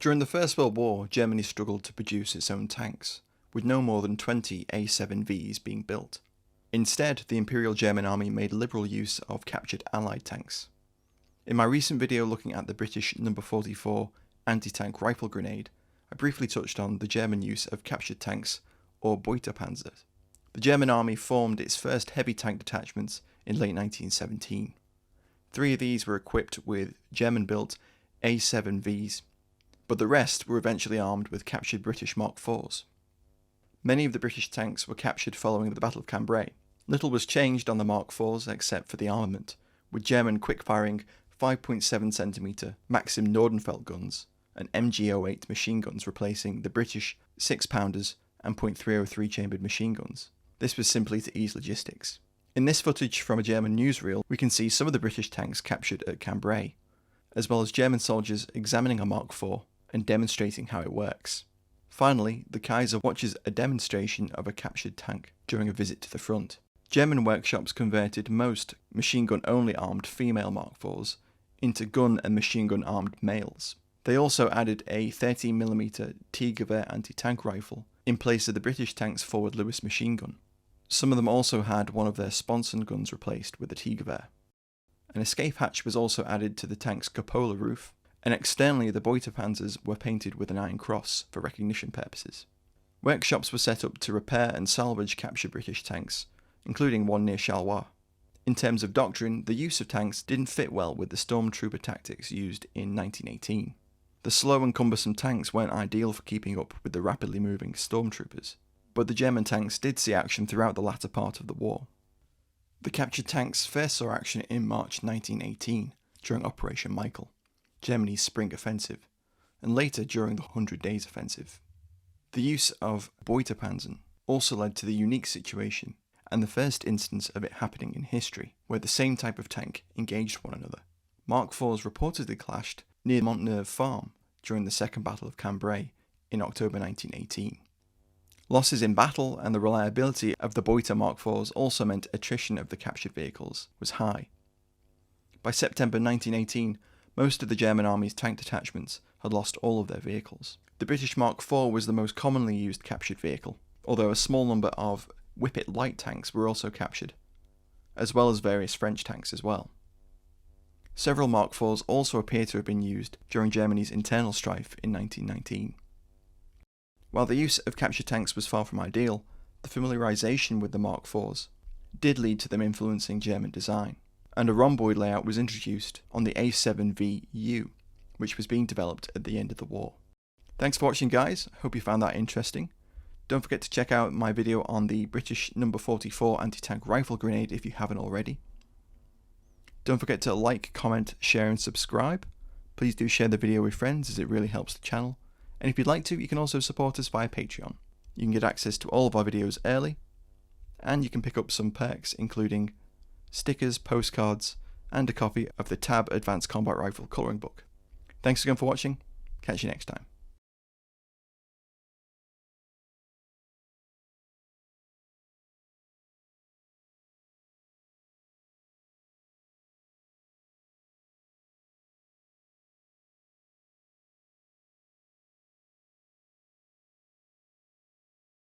During the First World War, Germany struggled to produce its own tanks, with no more than 20 A7Vs being built. Instead, the Imperial German Army made liberal use of captured Allied tanks. In my recent video looking at the British No. 44 anti-tank rifle grenade, I briefly touched on the German use of captured tanks, or Beutepanzern. The German army formed its first heavy tank detachments in late 1917. 3 of these were equipped with German-built A7Vs, but the rest were eventually armed with captured British Mark IVs. Many of the British tanks were captured following the Battle of Cambrai. Little was changed on the Mark IVs except for the armament, with German quick-firing 5.7cm Maxim Nordenfeldt guns and MG08 machine guns replacing the British 6-pounders and .303 chambered machine guns. This was simply to ease logistics. In this footage from a German newsreel, we can see some of the British tanks captured at Cambrai, as well as German soldiers examining a Mark IV and demonstrating how it works. Finally, the Kaiser watches a demonstration of a captured tank during a visit to the front. German workshops converted most machine gun only armed female Mark IVs into gun and machine gun armed males. They also added a 13mm T-Gewehr anti-tank rifle in place of the British tank's forward Lewis machine gun. Some of them also had one of their sponson guns replaced with a T-Gewehr. An escape hatch was also added to the tank's cupola roof, and externally the Beutepanzers were painted with an iron cross for recognition purposes. Workshops were set up to repair and salvage captured British tanks, including one near Charleroi. In terms of doctrine, the use of tanks didn't fit well with the stormtrooper tactics used in 1918. The slow and cumbersome tanks weren't ideal for keeping up with the rapidly moving stormtroopers, but the German tanks did see action throughout the latter part of the war. The captured tanks first saw action in March 1918 during Operation Michael, Germany's spring offensive, and later during the 100 Days Offensive. The use of Beutepanzern also led to the unique situation and the first instance of it happening in history, where the same type of tank engaged one another. Mark IVs reportedly clashed near Montneuve Farm during the Second Battle of Cambrai in October 1918. Losses in battle and the reliability of the Beuter Mark IVs also meant attrition of the captured vehicles was high. By September 1918, most of the German army's tank detachments had lost all of their vehicles. The British Mark IV was the most commonly used captured vehicle, although a small number of Whippet light tanks were also captured, as well as various French tanks as well. Several Mark IVs also appear to have been used during Germany's internal strife in 1919. While the use of captured tanks was far from ideal, the familiarization with the Mark IVs did lead to them influencing German design, and a rhomboid layout was introduced on the A7VU, which was being developed at the end of the war. Thanks for watching, guys. Hope you found that interesting. Don't forget to check out my video on the British No. 44 anti-tank rifle grenade if you haven't already. Don't forget to like, comment, share and subscribe. Please do share the video with friends as it really helps the channel. And if you'd like to, you can also support us via Patreon. You can get access to all of our videos early, and you can pick up some perks including stickers, postcards, and a copy of the Tab Advanced Combat Rifle colouring book. Thanks again for watching. Catch you next time.